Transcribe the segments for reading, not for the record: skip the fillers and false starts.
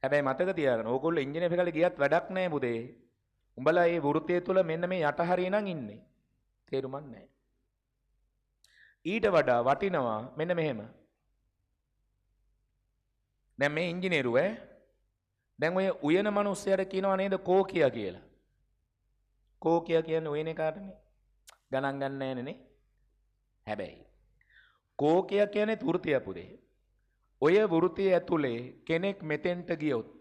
හැබැයි මතක තියාගන්න ඕගොල්ලෝ ඉංජිනේර එකකට ගියත් වැඩක් නැහැ පුතේ. උඹලා මේ වෘත්තය තුල මෙන්න මේ යට හරිය නම් ඉන්නේ. තේරුමක් නැහැ. ඊට වඩා වටිනවා මෙන්න මෙහෙම. දැන් මේ ඉංජිනේරු දැන් ඔය උයන මිනිස්සයාට කියනවා නේද කෝකියා කියලා. කෝකියා කියන්නේ උයන එකාටනේ. ගණන් ගන්න නැහැ නේ. හැබැයි කෝකියා කියන්නේ වෘතිය පුතේ. ඔය වෘතිය ඇතුලේ කෙනෙක් මෙතෙන්ට ගියොත්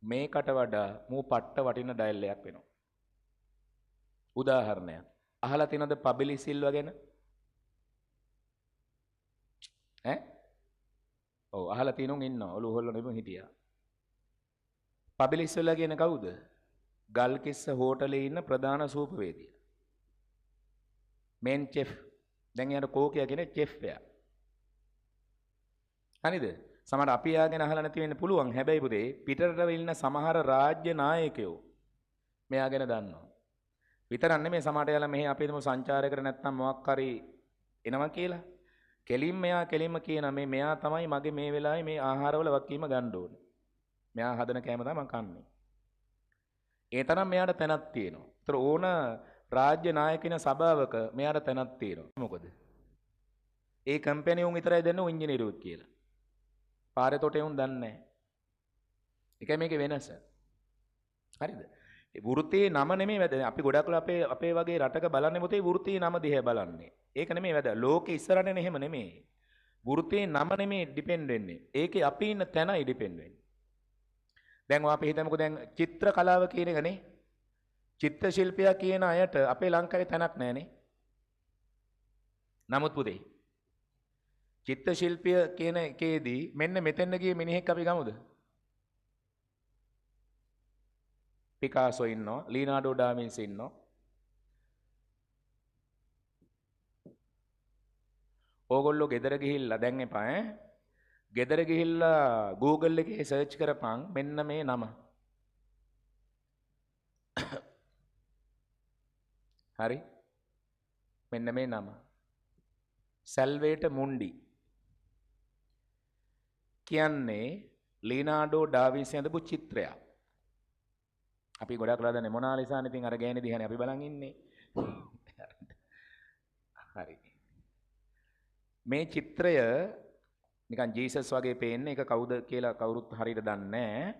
මේකට වඩා මූ පට්ට වටින ඩයල් එකක් වෙනවා. උදාහරණයක්. අහලා තියෙනවද පබිලි සිල්වා ගැන? ඈ? ඔව් අහලා තියෙනුන් ඉන්නවා. ඔලු හොල්ලන හිටියා. පබිලි සිල්වා කියන කවුද? ගල්කිස්ස හෝටලේ ඉන්න ප්‍රධාන සූපවේදියා. මේන් චෙෆ්. දැන් යාර කෝකියා කියන චෙෆ් එයා. හරිද? සමහර අපි යාගෙන අහලා නැති වෙන්න පුළුවන්. හැබැයි පුතේ පිටරට ඉන්න සමහර රාජ්‍ය නායකයෝ මෙයා ගැන දන්නවා. විතරක් නෙමෙයි සමහරට යාලා මෙහි අපි හිතමු සංචාරයකට නැත්තම් මොකක් හරි එනවා කියලා. කෙලින්ම මෙයා කියන මෙයා තමයි මගේ මේ වෙලාවේ මේ ආහාරවල වගකීම ගන්න ඕනේ. මෙයා හදන කෑම තමයි මම කන්නේ. ඒ තරම් මෙයාට තැනක් තියෙනවා. ඒතර ඕන රාජ්‍ය නායකින සභාවක මෙයාට තැනක් තියෙනවා. මොකද? ඒ කම්පැනි උන් විතරයි දන්නේ ඉංජිනේරුවෙක් කියලා. පාරේ තොටේ උන් දන්නේ නැහැ. ඒකයි මේකේ වෙනස. හරිද? ඒ වෘත්තී නම නෙමෙයි වැද. අපි ගොඩක් අපේ වගේ රටක බලන්නේ මොතේ වෘත්තී නම දිහා බලන්නේ. ඒක නෙමෙයි වැද. ලෝකේ ඉස්සරහට එහෙම නෙමෙයි. වෘත්තී නම නෙමෙයි ඩිපෙන්ඩ් වෙන්නේ. ඒකේ අපි ඉන්න තැනයි ඩිපෙන්ඩ් වෙන්නේ. දැන් අපි හිතමුකෝ දැන් චිත්‍ර කලාව කියන එකනේ. චිත්‍ර ශිල්පියා කියන අයට අපේ ලංකාවේ තැනක් නැහනේ. නමුත් පුතේ චිත්‍ර ශිල්පිය කියන එකේදී මෙන්න මෙතෙන්ද ගිය මිනිහෙක් අපි ගමුද? පිකාසෝ ඉන්නවා, ලියනාඩෝ ඩා වින්සි ඉන්නවා. ඕගොල්ලෝ ගෙදර ගිහිල්ලා දැන් එපා ඈ. ගෙදර ගිහිල්ලා Google එකේ සර්ච් කරපන් මෙන්න මේ නම. හරි? මෙන්න මේ නම. සල්වේට මුන්ඩි. කියන්නේ ලියනාඩෝ ඩා වින්සි හදපු චිත්‍රයක්. අපි ගොඩක් ලා දන්නේ මොනාලිසානේ ඉතින් අර ගෑනේ දිහානේ අපි බලන් ඉන්නේ. හරි. මේ චිත්‍රය නිකන් ජීසස් වගේ පේන්නේ. ඒක කවුද කියලා කවුරුත් හරියට දන්නේ නැහැ.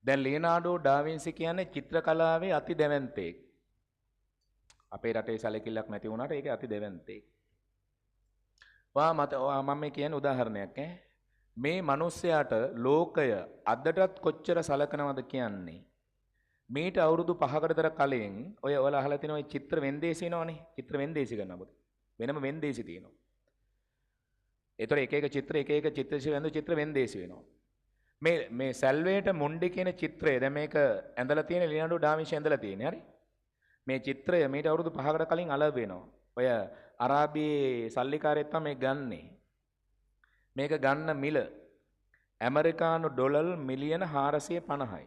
දැන් ලියනාඩෝ ඩා වින්සි කියන්නේ චිත්‍ර කලාවේ අති දැවැන්තෙක්. අපේ රටේ සැලකිල්ලක් නැති වුණාට ඒක අති දැවැන්තෙක්. මම මේ කියන්නේ උදාහරණයක් ඈ. මේ මිනිස්සයාට ලෝකය අදටත් කොච්චර සලකනවද කියන්නේ. මේට අවුරුදු 5කට විතර කලින් ඔය ඔයාලා අහලා තියෙන ඔය චිත්‍ර වෙන්දේසි නෝනේ. චිත්‍ර වෙන්දේසි කරනවා. වෙනම වෙන්දේසි තියෙනවා. ඒතර එක එක චිත්‍ර වෙන්දේසි වෙනවා. මේ සල්වේට මුන්ඩි කියන චිත්‍රය දැන් මේක ඇඳලා තියෙන ලියනාඩෝ ඩා වින්සි ඇඳලා තියෙන්නේ. හරි? මේ චිත්‍රය මේට අවුරුදු 5කට කලින් අලව් වෙනවා. ඔය අරාබියේ සල්ලිකාරයෙක් තමයි මේක ගන්නෙ. මේක ගන්න මිල ඇමරිකානු ඩොලර් මිලියන 450යි.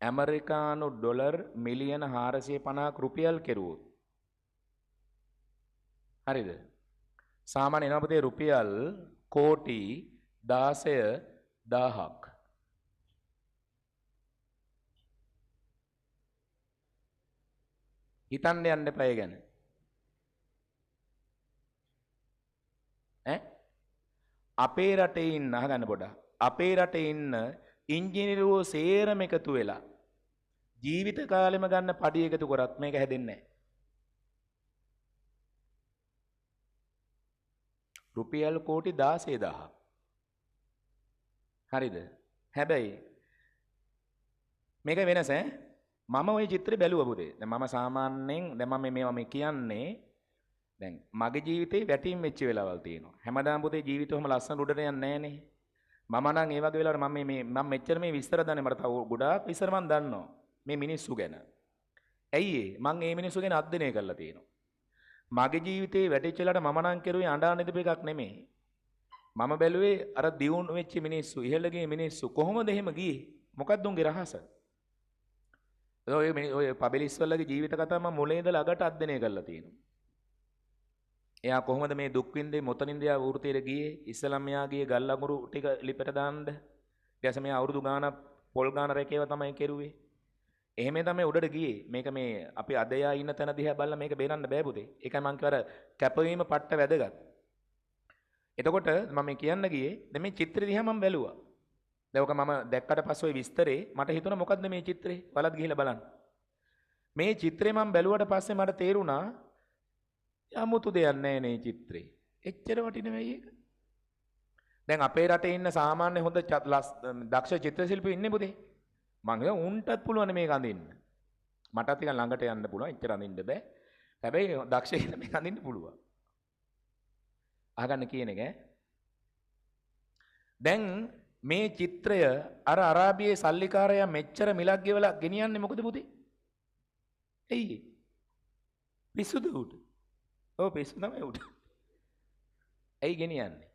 ඇමරිකානු ඩොලර් මිලියන 450ක් රුපියල් කෙරුවොත්. හරිද? සාමාන්‍ය එනවා පුතේ රුපියල් කෝටි 16000ක්. හිතන්න යන්න එපා ඒ ගැන. අපේ රටේ ඉන්න අහගන්න පොඩ්ඩක්. අපේ රටේ ඉන්න ඉංජිනේරුවෝ සේරම එකතු වෙලා ජීවිත කාලෙම ගන්න පඩි එකතු කරත් මේක හැදෙන්නේ නැහැ. රුපියල් කෝටි 16000ක්. හරිද? හැබැයි මේක වෙනස ඈ. මම ওই චිත්‍රය බැලුවා පුතේ. දැන් මම සාමාන්‍යයෙන් දැන් මම මේවා මේ කියන්නේ දැන් මගේ ජීවිතේ වැටීම් වෙච්ච වෙලාවල් තියෙනවා. හැමදාම පුතේ ජීවිතේ ඔහම ලස්සන උඩට යන්නේ නැහනේ. මම නම් ඒ වගේ වෙලාවට මම මෙච්චර මේ විස්තර දන්නේ මට තව ගොඩාක් විස්තර මම දන්නවා මේ මිනිස්සු ගැන. ඇයි මම මේ මිනිස්සු ගැන අධ්‍යයනය කරලා තියෙනවා. මගේ ජීවිතේ වැටිච්ච වෙලාවට මම නම් කෙරුවේ අඬා නිදපු එකක් නෙමෙයි. මම බැලුවේ අර දියුණු වෙච්ච මිනිස්සු, ඉහළ ගිය මිනිස්සු කොහොමද එහෙම ගියේ? මොකක්ද උන්ගේ රහස? ඔය පබලිස් වලගේ ජීවිත කතාව මම මුලින් ඉඳලා අගට අධ්‍යයනය කරලා තියෙනවා. එයා කොහොමද මේ දුක් විඳේ මොතනින්ද එයා වෘතීයට ගියේ? ඉස්සලම් එයා ගියේ ගල් අඟුරු ටික ලිපට දාන්න. ඊට පස්සේ මෙයා අවුරුදු ගාණක් පොල් ගාන රැකේව තමයි කෙරුවේ. එහෙම තමයි උඩට ගියේ. මේක මේ අපි අද එයා ඉන්න තැන දිහා බලලා මේක බේරන්න බෑ පුතේ. ඒකයි මං කියවර කැපවීම පට්ට වැදගත්. එතකොට මම කියන්න ගියේ දැන් මේ චිත්‍රය දිහා මම බැලුවා. දැන් ඔක මම දැක්කට පස්සේ ওই විස්තරේ මට හිතුණා මොකද්ද මේ චිත්‍රේ? බලත් ගිහිල්ලා බලන්න. මේ චිත්‍රේ මම බැලුවට පස්සේ මට තේරුණා යමුතු දෙයක් නෑ නේ චිත්‍රේ. එච්චර වටිනවයි ඒක. දැන් අපේ රටේ ඉන්න සාමාන්‍ය හොඳ දක්ෂ චිත්‍ර ශිල්පී ඉන්නේ පුතේ. මං හිතුවා උන්ටත් පුළුවන් මේක අඳින්න. මටත් ටිකක් ළඟට යන්න පුළුවන්. එච්චර අඳින්න බෑ. හැබැයි දක්ෂ කෙනෙක් මේක අඳින්න පුළුවන්. අහගන්න කියන එක ඈ. දැන් මේ චිත්‍රය අර අරාබියේ සල්ලිකාරයා මෙච්චර මිලක් ගෙවලා ගෙනියන්නේ මොකද පුතේ? එයි. පිස්සුද උට? ඔව් පිස්සු තමයි උට. ඇයි ගෙනියන්නේ?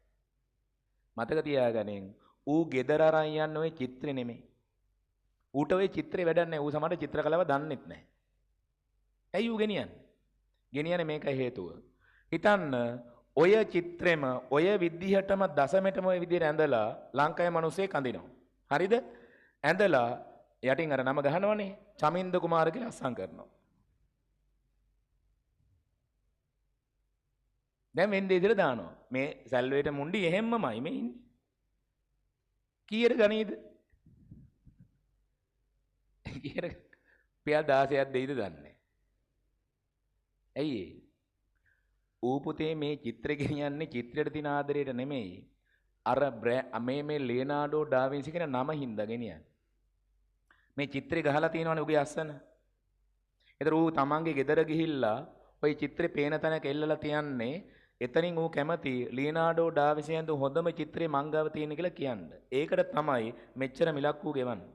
මතක තියාගනින් ඌ ගෙදර අරන් යන්නේ ওই චිත්‍රෙ නෙමෙයි. ඌට ওই චිත්‍රේ වැඩක් නැහැ. ඌ සමහර චිත්‍රකලාව දන්නෙත් නැහැ. ඇයි ඌ ගෙනියන්නේ? ගෙනියන්නේ මේකයි හේතුව. හිතන්න ඔය චිත්‍රෙම ඔය විදිහටම දසමෙටම ඔය විදිහට ඇඳලා ලංකාවේ මිනිස්සේ කඳිනවා. හරිද? ඇඳලා යටින් අර නම ගහනවනේ. චමින්ද කුමාර කියලා අස්සම් කරනවා. දැන් වෙන්නේ ඉදිරිය දානවා. මේ සැල්වේට මුණ්ඩි එහෙම්මමයි මේ ඉන්නේ. කීයට ගනීද? කීයට පියා 16ක් දෙයිද දන්නේ. ඇයි ඒ? ඌ පුතේ මේ චිත්‍රය ගෙනියන්නේ චිත්‍රයට තියෙන ආදරයට නෙමෙයි. අර මේ ලියනාඩෝ ඩා වින්සි කියන නම හින්දා ගෙනියන්නේ. මේ චිත්‍රය ගහලා තියෙනවනේ උගේ අස්සන. ඒතර ඌ තමන්ගේ ගෙදර ගිහිල්ලා ওই චිත්‍රේ පේන තැනක එල්ලලා තියන්නේ එතනින් ඌ කැමති ලියනාඩෝ ඩා වින්සි යන හොඳම චිත්‍රේ මංගාව තියෙන කියලා කියන්නේ. ඒකට තමයි මෙච්චර මිලක් ඌ ගෙවන්නේ.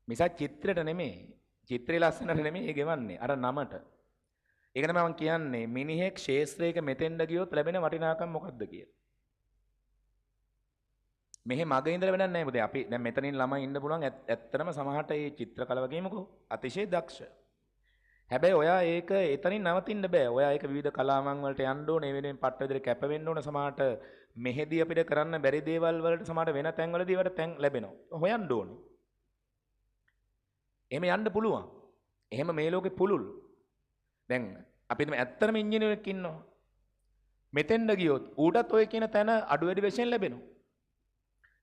මිසක් චිත්‍රයට නෙමෙයි. චිත්‍රේ ලස්සනට නෙමෙයි ඒ ගෙවන්නේ. අර නමට. ඒක තමයි මම කියන්නේ මිනිහෙක් ශේෂ්ත්‍රයක මෙතෙන්ද ගියොත් ලැබෙන වටිනාකම මොකක්ද කියලා. මෙහෙ මග ඉඳලා වැඩක් නැහැ පුතේ. අපි දැන් මෙතනින් ළමයි ඉන්න පුළුවන් ඇත්තටම සමහරට මේ චිත්‍රකලාව ගේමුකෝ අතිශය දක්ෂ. හැබැයි ඔයා ඒක එතනින් නවතින්න බෑ. ඔයා ඒක විවිධ කලාවන් වලට යන්න ඕනේ. ඒ වෙනුවෙන් පට්ට විදිහට කැප වෙන්න ඕනේ. සමහරට මෙහෙදී අපිට කරන්න බැරි දේවල් වලට සමහරට වෙන තැන්වලදී ඒවට තැන් ලැබෙනවා. හොයන්න ඕනේ. එහෙම යන්න පුළුවන්. එහෙම මේ ලෝකේ පුළුල්. දැන් අපි ඇත්තටම ඉංජිනේරුවෙක් ඉන්නවා. මෙතෙන්ද ගියොත් ඌටත් ඔය කියන තැන අඩු වැඩි වශයෙන් ලැබෙනවා.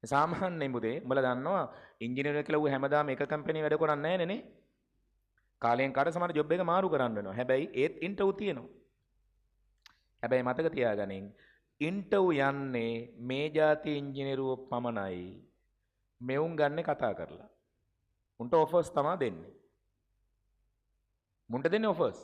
සාමාන්‍යයෙන් පුතේ උඹලා දන්නවා ඉංජිනේරුවෙක් කියලා ඌ හැමදාම එක කම්පැනි වැඩ කරන්නේ නැහැ නේ. කාලයෙන් කාට සමහර ජොබ් එක මාරු කරන්න වෙනවා. හැබැයි ඒත් ඉන්ටර්වයුව තියෙනවා. හැබැයි මතක තියාගනින් ඉන්ටර්වයුව යන්නේ මේ જાති ඉංජිනේරුවෝ පමණයි. මෙවුන් ගන්න කතා කරලා. උන්ට ඔෆර්ස් තමයි දෙන්නේ. මුන්ට දෙන්නේ ඔෆර්ස්.